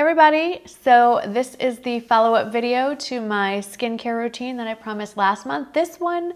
everybody, so this is the follow-up video to my skincare routine that I promised last month. This one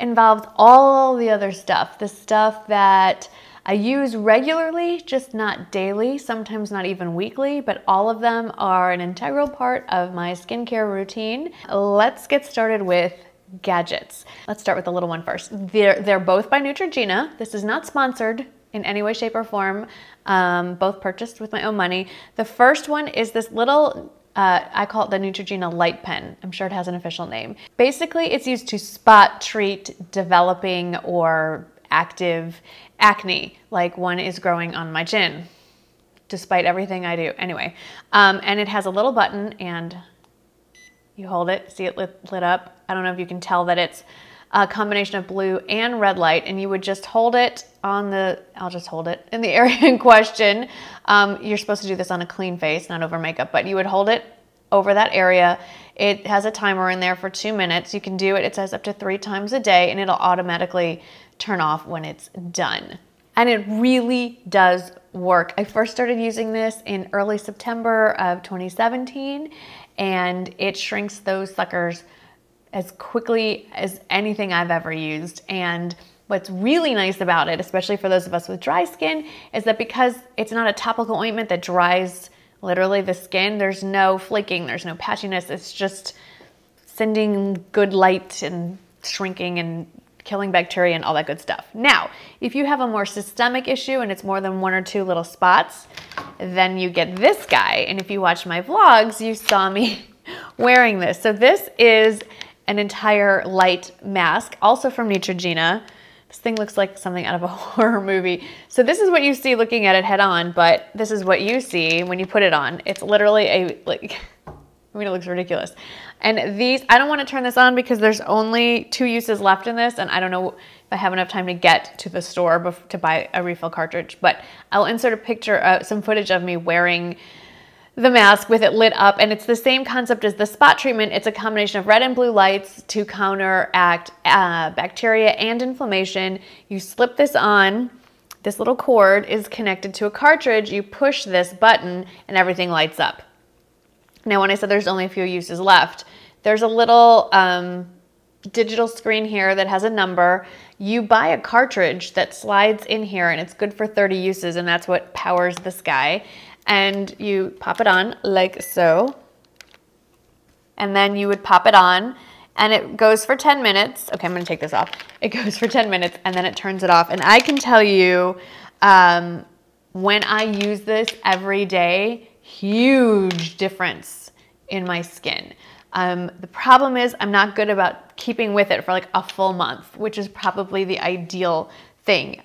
involves all the other stuff, the stuff that I use regularly, just not daily, sometimes not even weekly, but all of them are an integral part of my skincare routine. Let's get started with gadgets. Let's start with the little one first. They're both by Neutrogena. This is not sponsored in any way, shape, or form. Both purchased with my own money. The first one is this little, I call it the Neutrogena Light Pen. I'm sure it has an official name. Basically, it's used to spot treat developing or active acne, like one is growing on my chin, despite everything I do. Anyway, and it has a little button and you hold it, see it lit up. I don't know if you can tell that it's a combination of blue and red light, and you would just hold it on the, I'll just hold it in the area in question. You're supposed to do this on a clean face, not over makeup, but you would hold it over that area. It has a timer in there for 2 minutes. You can do it, it says up to 3 times a day, and it'll automatically turn off when it's done. And it really does work. I first started using this in early September of 2017, and it shrinks those suckers as quickly as anything I've ever used. And what's really nice about it, especially for those of us with dry skin, is that because it's not a topical ointment that dries literally the skin, there's no flaking, there's no patchiness. It's just sending good light and shrinking and killing bacteria and all that good stuff. Now, if you have a more systemic issue and it's more than 1 or 2 little spots, then you get this guy. And if you watch my vlogs, you saw me wearing this. So this is an entire light mask, also from Neutrogena. This thing looks like something out of a horror movie. So this is what you see looking at it head on, but this is what you see when you put it on. It's literally a, like, I mean, it looks ridiculous. And these, I don't want to turn this on because there's only 2 uses left in this, and I don't know if I have enough time to get to the store to buy a refill cartridge, but I'll insert a picture, some footage of me wearing the mask with it lit up, and it's the same concept as the spot treatment. It's a combination of red and blue lights to counteract bacteria and inflammation. You slip this on, this little cord is connected to a cartridge, you push this button and everything lights up. Now, when I said there's only a few uses left, there's a little digital screen here that has a number. You buy a cartridge that slides in here and it's good for 30 uses, and that's what powers this guy. And you pop it on like so, and then you would pop it on, and it goes for 10 minutes. Okay, I'm gonna take this off. It goes for 10 minutes, and then it turns it off. And I can tell you, when I use this every day, huge difference in my skin. The problem is I'm not good about keeping with it for like a full month, which is probably the ideal thing.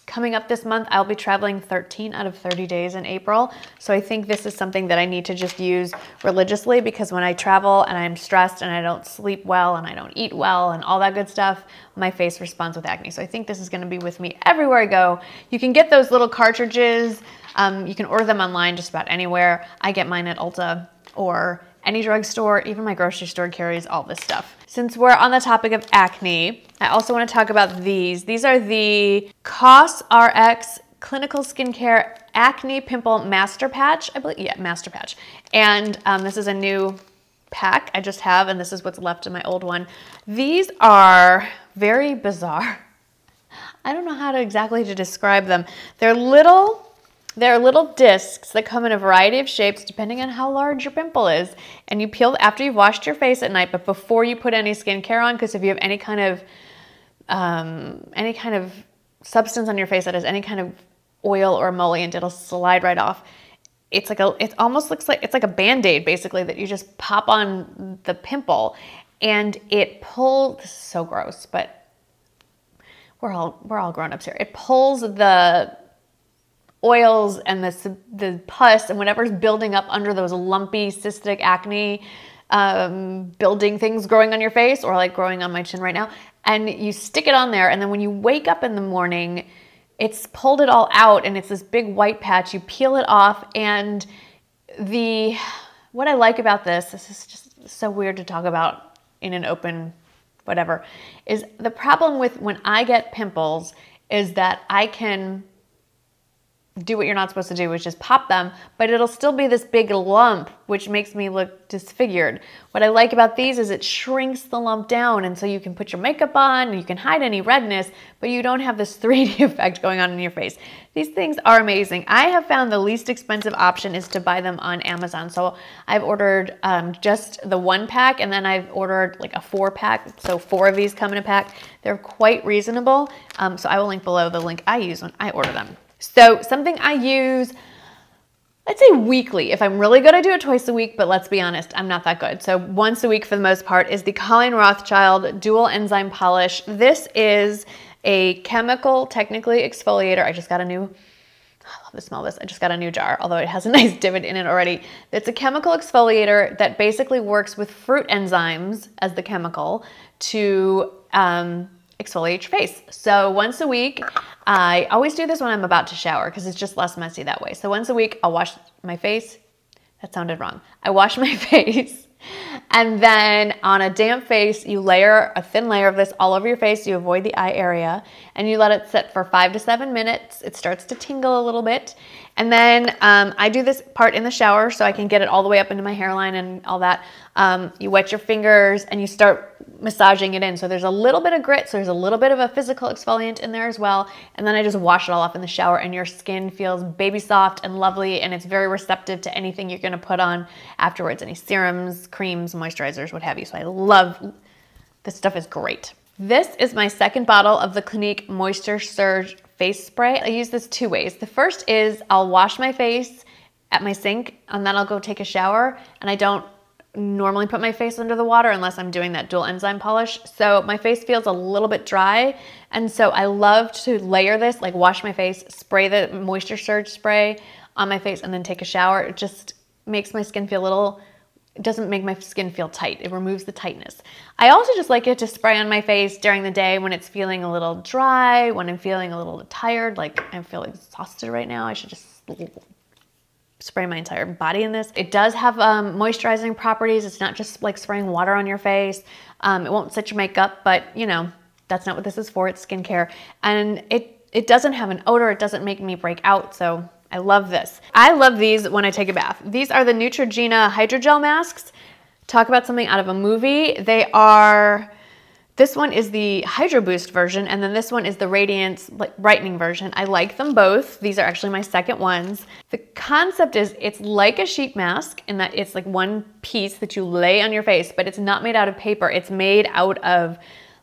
Coming up this month, I'll be traveling 13 out of 30 days in April. So I think this is something that I need to just use religiously, because when I travel and I'm stressed and I don't sleep well and I don't eat well and all that good stuff, my face responds with acne. So I think this is gonna be with me everywhere I go. You can get those little cartridges. You can order them online just about anywhere. I get mine at Ulta or any drugstore, even my grocery store carries all this stuff. Since we're on the topic of acne, I also want to talk about these. These are the CosRX Clinical Skincare Acne Pimple Master Patch, I believe, yeah, Master Patch. And this is a new pack I just have, and this is what's left in my old one. These are very bizarre. I don't know how to exactly describe them. They're little discs that come in a variety of shapes depending on how large your pimple is. And you peel after you've washed your face at night, but before you put any skincare on, because if you have any kind of substance on your face that has any kind of oil or emollient, it'll slide right off. It's like it almost looks like it's like a Band-Aid basically that you just pop on the pimple, and it pulls. This is so gross, but we're all grown-ups here. It pulls the oils and the pus and whatever's building up under those lumpy cystic acne building things growing on your face, or like growing on my chin right now, and you stick it on there, and then when you wake up in the morning, it's pulled it all out and it's this big white patch. You peel it off, and what I like about this is just so weird to talk about in an open whatever, is the problem with when I get pimples is that I can do what you're not supposed to do, which is pop them, but it'll still be this big lump, which makes me look disfigured. What I like about these is it shrinks the lump down, and so you can put your makeup on, you can hide any redness, but you don't have this 3D effect going on in your face. These things are amazing. I have found the least expensive option is to buy them on Amazon. So I've ordered just the 1-pack, and then I've ordered like a 4-pack. So 4 of these come in a pack. They're quite reasonable. So I will link below the link I use when I order them. So something I use, let's say weekly. If I'm really good, I do it twice a week, but let's be honest, I'm not that good. So once a week for the most part is the Colleen Rothschild Dual Enzyme Polish. This is a chemical, technically exfoliator. I just got a new, I love the smell of this. I just got a new jar, although it has a nice divot in it already. It's a chemical exfoliator that basically works with fruit enzymes as the chemical to exfoliate your face. So once a week, I always do this when I'm about to shower because it's just less messy that way. So once a week, I'll wash my face. That sounded wrong. I wash my face, and then on a damp face, you layer a thin layer of this all over your face. You avoid the eye area, and you let it sit for 5 to 7 minutes. It starts to tingle a little bit. And then I do this part in the shower so I can get it all the way up into my hairline and all that. You wet your fingers and you start massaging it in. So there's a little bit of grit, so there's a little bit of a physical exfoliant in there as well. And then I just wash it all off in the shower, and your skin feels baby soft and lovely, and it's very receptive to anything you're gonna put on afterwards, any serums, creams, moisturizers, what have you. So I love, this stuff is great. This is my second bottle of the Clinique Moisture Surge face spray. I use this 2 ways. The first is I'll wash my face at my sink, and then I'll go take a shower, and I don't normally put my face under the water unless I'm doing that dual enzyme polish. So my face feels a little bit dry, and so I love to layer this, like wash my face, spray the Moisture Surge spray on my face, and then take a shower. It just makes my skin feel a little, it doesn't make my skin feel tight. It removes the tightness. I also just like it to spray on my face during the day when it's feeling a little dry, when I'm feeling a little tired, like I feel exhausted right now. I should just spray my entire body in this. It does have moisturizing properties. It's not just like spraying water on your face. It won't set your makeup, but you know, that's not what this is for. It's skincare. And it doesn't have an odor. It doesn't make me break out. So I love this. I love these when I take a bath. These are the Neutrogena Hydrogel masks. Talk about something out of a movie. They are, this one is the Hydro Boost version, and then this one is the Radiance Brightening version. I like them both. These are actually my second ones. The concept is it's like a sheet mask in that it's like one piece that you lay on your face, but it's not made out of paper. It's made out of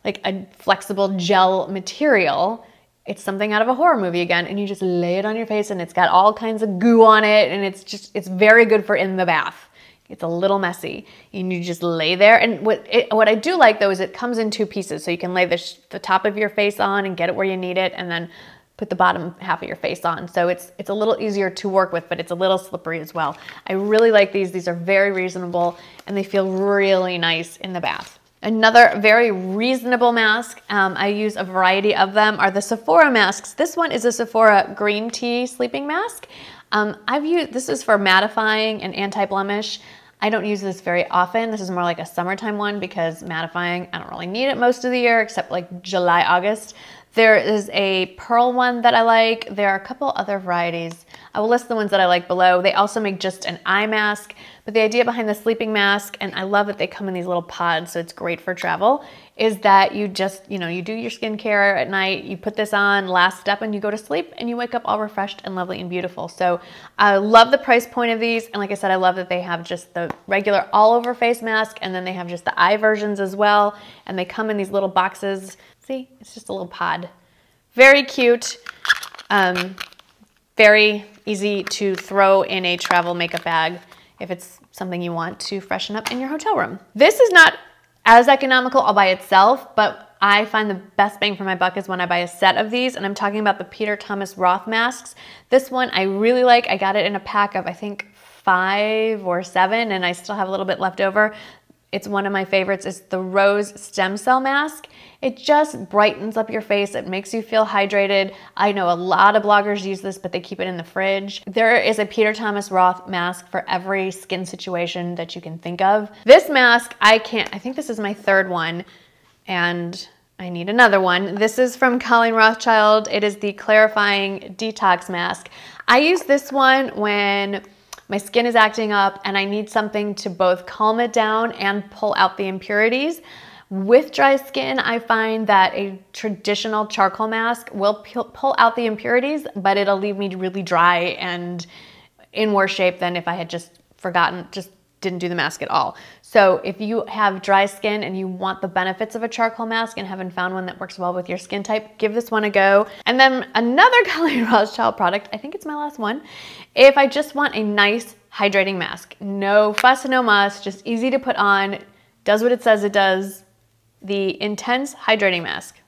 like a flexible gel material. It's something out of a horror movie again, and you just lay it on your face, and it's got all kinds of goo on it, and it's very good for in the bath. It's a little messy, and you just lay there. And what I do like though is it comes in 2 pieces, so you can lay the top of your face on and get it where you need it, and then put the bottom half of your face on. So it's a little easier to work with, but it's a little slippery as well. I really like these. These are very reasonable, and they feel really nice in the bath. Another very reasonable mask, I use a variety of them, are the Sephora masks. This one is a Sephora green tea sleeping mask. This is for mattifying and anti-blemish. I don't use this very often. This is more like a summertime one because mattifying, I don't really need it most of the year except like July, August. There is a pearl one that I like. There are a couple other varieties. I will list the ones that I like below. They also make just an eye mask, but the idea behind the sleeping mask, and I love that they come in these little pods, so it's great for travel, is that you just, you do your skincare at night, you put this on, last step, and you go to sleep, and you wake up all refreshed and lovely and beautiful. So I love the price point of these, and like I said, I love that they have just the regular all-over face mask, and then they have just the eye versions as well, and they come in these little boxes. See, it's just a little pod. Very cute, very easy to throw in a travel makeup bag if it's something you want to freshen up in your hotel room. This is not as economical all by itself, but I find the best bang for my buck is when I buy a set of these, and I'm talking about the Peter Thomas Roth masks. This one I really like. I got it in a pack of, I think, 5 or 7, and I still have a little bit left over. It's one of my favorites. It's the Rose Stem Cell Mask. It just brightens up your face. It makes you feel hydrated. I know a lot of bloggers use this, but they keep it in the fridge. There is a Peter Thomas Roth mask for every skin situation that you can think of. This mask, I think this is my 3rd one, and I need another one. This is from Colleen Rothschild. It is the Clarifying Detox Mask. I use this one when my skin is acting up and I need something to both calm it down and pull out the impurities. With dry skin, I find that a traditional charcoal mask will pull out the impurities, but it'll leave me really dry and in worse shape than if I had just forgotten, just didn't do the mask at all. So if you have dry skin and you want the benefits of a charcoal mask and haven't found one that works well with your skin type, give this one a go. And then another Colleen Rothschild product, I think it's my last one, if I just want a nice hydrating mask. No fuss, no muss, just easy to put on, does what it says it does. The Intense Hydrating Mask.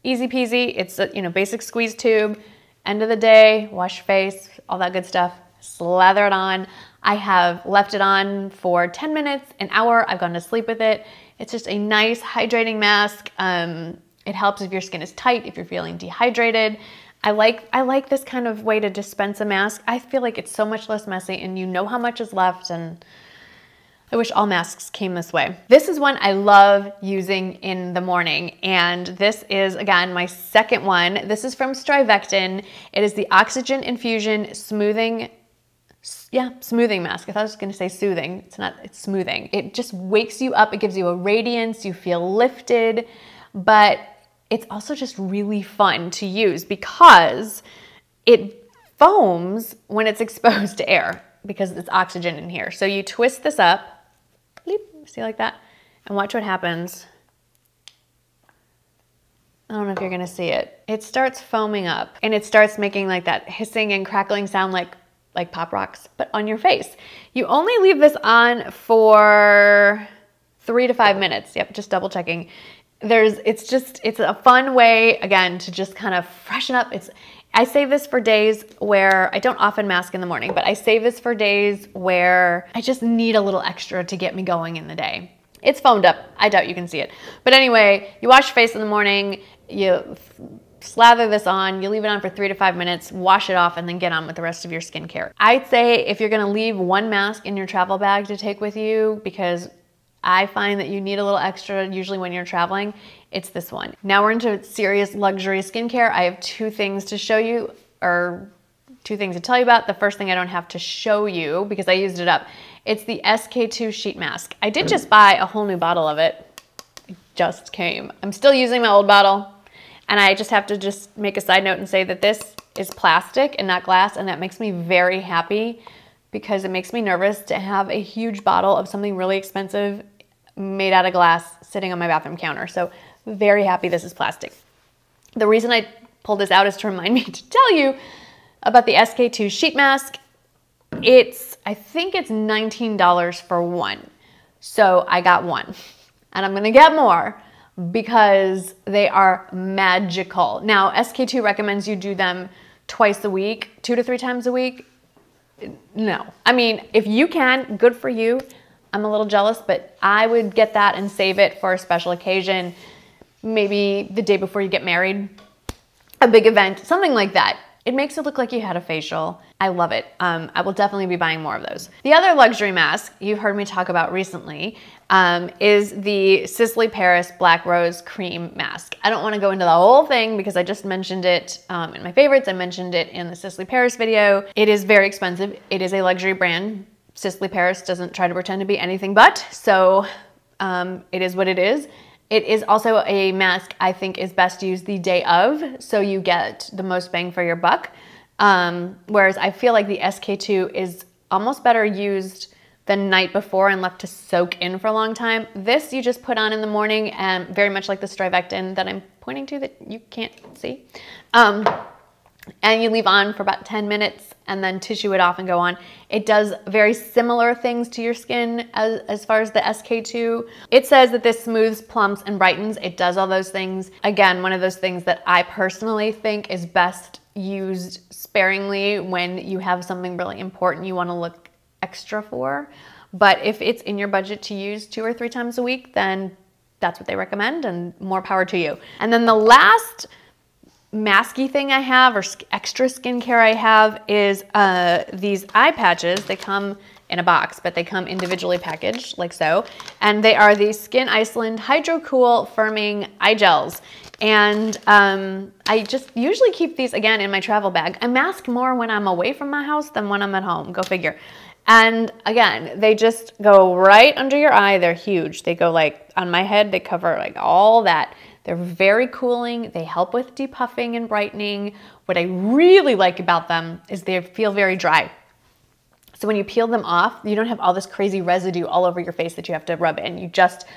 Easy peasy, it's a basic squeeze tube. End of the day, wash your face, all that good stuff. Slather it on. I have left it on for 10 minutes, an hour. I've gone to sleep with it. It's just a nice hydrating mask. It helps if your skin is tight, if you're feeling dehydrated. I like this kind of way to dispense a mask. I feel like it's so much less messy and you know how much is left, and I wish all masks came this way. This is one I love using in the morning, and this is, again, my second one. This is from Strivectin. It is the Oxygen Infusion Smoothing Mask. I thought I was gonna say soothing. It's not, it's smoothing. It just wakes you up. It gives you a radiance. You feel lifted, but it's also just really fun to use because it foams when it's exposed to air because it's oxygen in here. So you twist this up, bleep, see like that, and watch what happens. I don't know if you're gonna see it. It starts foaming up and it starts making like that hissing and crackling sound like Pop Rocks, but on your face. You only leave this on for 3 to 5 minutes. Yep, just double checking. It's a fun way, again, to just kind of freshen up. I save this for days where I don't often mask in the morning, but I save this for days where I just need a little extra to get me going in the day. It's foamed up. I doubt you can see it. But anyway, you wash your face in the morning, you slather this on, you leave it on for 3 to 5 minutes, wash it off, and then get on with the rest of your skincare. I'd say if you're gonna leave one mask in your travel bag to take with you, because I find that you need a little extra usually when you're traveling, it's this one. Now we're into serious luxury skincare. I have 2 things to show you, or 2 things to tell you about. The first thing I don't have to show you because I used it up. It's the SK2 sheet mask. I did just buy a whole new bottle of it. It just came. I'm still using my old bottle. And I just have to just make a side note and say that this is plastic and not glass, and that makes me very happy because it makes me nervous to have a huge bottle of something really expensive made out of glass sitting on my bathroom counter. So very happy this is plastic. The reason I pulled this out is to remind me to tell you about the SK2 sheet mask. I think it's $19 for one. So I got one, and I'm gonna get more because they are magical. Now, SK2 recommends you do them twice a week, 2 to 3 times a week. No. I mean, if you can, good for you. I'm a little jealous, but I would get that and save it for a special occasion, maybe the day before you get married, a big event, something like that. It makes it look like you had a facial. I love it. I will definitely be buying more of those. The other luxury mask you've heard me talk about recently is the Sisley-Paris Black Rose Cream Mask. I don't want to go into the whole thing because I just mentioned it in my favorites. I mentioned it in the Sisley-Paris video. It is very expensive. It is a luxury brand. Sisley-Paris doesn't try to pretend to be anything but, so it is what it is. It is also a mask I think is best used the day of, so you get the most bang for your buck. Whereas I feel like the SK2 is almost better used the night before and left to soak in for a long time. This you just put on in the morning, and very much like the Strivectin that I'm pointing to that you can't see. And you leave on for about 10 minutes and then tissue it off and go on. It does very similar things to your skin as far as the SK2. It says that this smooths, plumps, and brightens. It does all those things. Again, one of those things that I personally think is best used sparingly when you have something really important you want to look extra for. But if it's in your budget to use 2 or 3 times a week, then that's what they recommend, and more power to you. And then the last masky thing I have, or extra skincare I have, is these eye patches. They come in a box, but they come individually packaged like so. And they are the Skyn Iceland Hydro Cool Firming Eye Gels. And I just usually keep these, again, in my travel bag. I mask more when I'm away from my house than when I'm at home, go figure. And again, they just go right under your eye. They're huge. They go like on my head, they cover like all that. They're very cooling. They help with depuffing and brightening. What I really like about them is they feel very dry. So when you peel them off, you don't have all this crazy residue all over your face that you have to rub in. It just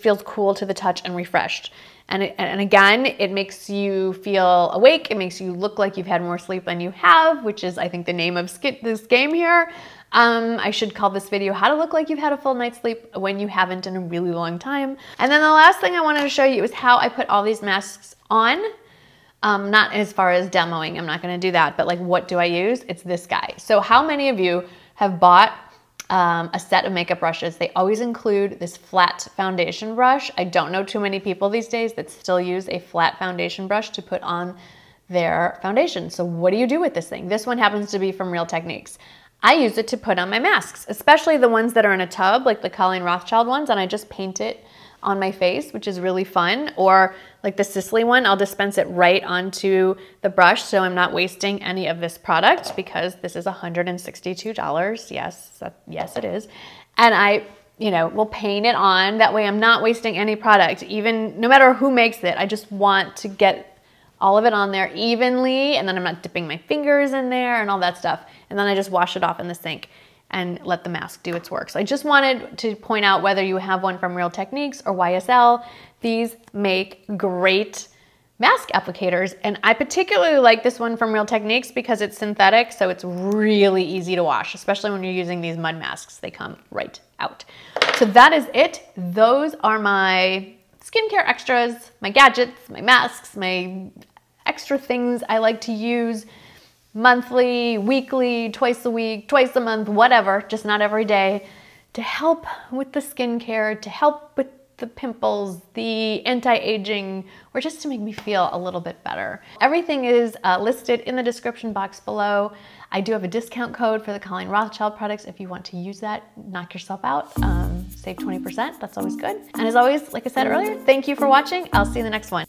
feels cool to the touch and refreshed. And again, it makes you feel awake. It makes you look like you've had more sleep than you have, which is, I think, the name of this game here. I should call this video How to Look Like You've Had a Full Night's Sleep When You Haven't in a Really Long Time. And then the last thing I wanted to show you is how I put all these masks on. Not as far as demoing, I'm not gonna do that, but like, what do I use? It's this guy. So how many of you have bought a set of makeup brushes? They always include this flat foundation brush. I don't know too many people these days that still use a flat foundation brush to put on their foundation. So what do you do with this thing? This one happens to be from Real Techniques. I use it to put on my masks, especially the ones that are in a tub, like the Colleen Rothschild ones, and I just paint it on my face, which is really fun. Or like the Sisley one, I'll dispense it right onto the brush, so I'm not wasting any of this product, because this is $162. Yes, it is. And I, will paint it on. That way I'm not wasting any product, even no matter who makes it. I just want to get all of it on there evenly, and then I'm not dipping my fingers in there and all that stuff. And then I just wash it off in the sink and let the mask do its work. So I just wanted to point out, whether you have one from Real Techniques or YSL, these make great mask applicators. And I particularly like this one from Real Techniques because it's synthetic, so it's really easy to wash, especially when you're using these mud masks. They come right out. So that is it. Those are my skincare extras, my gadgets, my masks, my extra things I like to use monthly, weekly, twice a week, twice a month, whatever, just not every day, to help with the skincare, to help with the pimples, the anti-aging, or just to make me feel a little bit better. Everything is listed in the description box below. I do have a discount code for the Colleen Rothschild products. If you want to use that, knock yourself out, save 20%, that's always good. And as always, like I said earlier, thank you for watching. I'll see you in the next one.